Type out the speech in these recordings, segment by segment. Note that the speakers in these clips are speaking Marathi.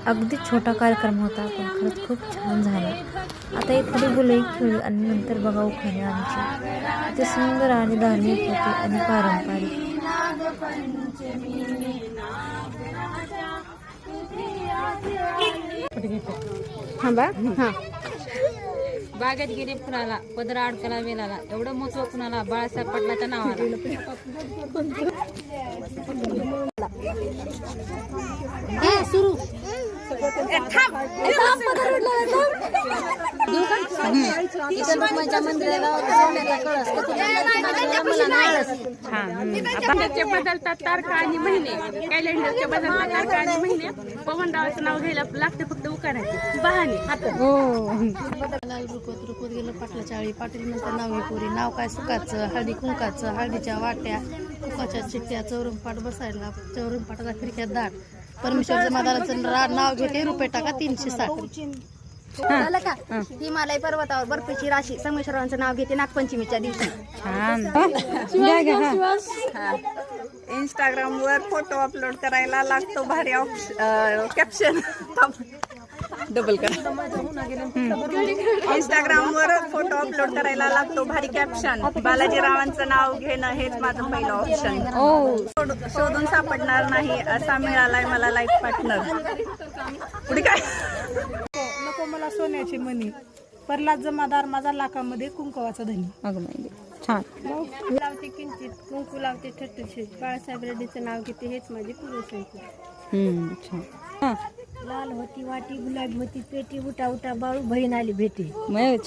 अगदी छोटा कार्यक्रम होता, पण खरंच खूप छान झाला. आता एक थोडी बोलही खेळू आणि नंतर बघा उखाणे आमचे. ते सुंदर आणि धार्मिक होते आणि पारंपरिक. थांबा. हां. बागेत गेले फुलाला, पदरा अडकला वेलाला, एवढं महत्व कुणाला, बाळासाहेब पाटलाच्या नावाला. सुरू बदलतात तारखा आणि महिने, कॅलेंडरचे बदलतात तारखा आणि महिने. पवनरावाचं नाव घ्यायला लागते फक्त उकारायचे बहाणे हात. रुकवत गेलं पाटलाच्या आळी. पाटील नंतर नाव पोरी. नाव काय सुखाचं, हळदी कुंकाचं, हळदीच्या वाट्या, कुकाच्या चिट्ट्या, चौरंगपाट बसायला, चौरंगपाटाला खिडक्यात दाट. परमेश्वर जमादाराचं नाव घेते, रुपये टाका 360. झालं का? हिमालय पर्वतावर बर्फीची राशी, संगमेश्वरांचं नाव घेते नागपंचमीच्या दिवशी. इंस्टाग्राम वर फोटो अपलोड करायला लागतो भारी कॅप्शन. डबल का? इंस्टाग्राम वर फोटो अपलोड करायला लागतो भारी कॅप्शन. बालाजीरावांचं नाव घेणं हेच माझं पहिलं ऑप्शन. शोधून सापडणार नाही असा मिळालाय मला लाईफ पार्टनर. पुढे काय? नको मला सोन्याची मणी, प्रल्हाद जमादार माझा लाखामध्ये कुंकवाचा धनी. छान. लावते किंचित कुंकू लावते ठठ्ठीत, बाळासाहेब रेड्डीचं नाव घेते हेच माझे पुरुष. छान. लाल होती वाटी, गुलाबी होती पेटी, उठा उठा बाळू बहीण आली भेटी.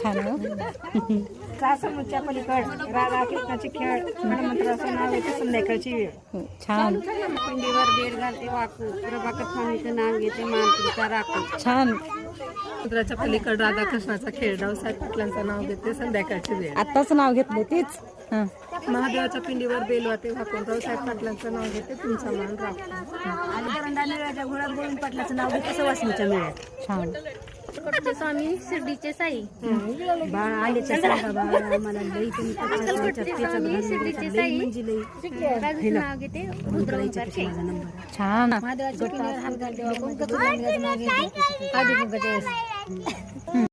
छान. सासमुच्या पलीकड राधा कृष्णाचे खेळ, हनुमंतराचं नाव येते संध्याकाळची वेळ. छान. पिंडीवर बेड घालते वाकू, प्रभाकर स्वामीचं नाव घेते मानपुरीचा राखू. छान. समुद्राच्या पलीकड राधा कृष्णाचा खेळ, रावसाहेब पाटलांचं नाव घेते संध्याकाळची वेळ. आताच नाव घेतलं तेच. महादेवाच्या पिंडीवर बेलवाते वाकून, रावसाहेब पाटलांचं नाव घेते तुमचा मान राखून. आणि परंडा निळ्याच्या घोड्यात गोविंद पाटलाचं नाव घेते सवासणीच्या मेळ्यात. छान. स्वामी शिर्डीचे साई, बाळ आलेच्या सांगा बाळा आम्हाला लई तुम्ही नाव घेते माझा नंबर. छान. महादेवाच्या पिंडीवर हात घालते वाकून, कचुरांगाचं नाव घेते आधी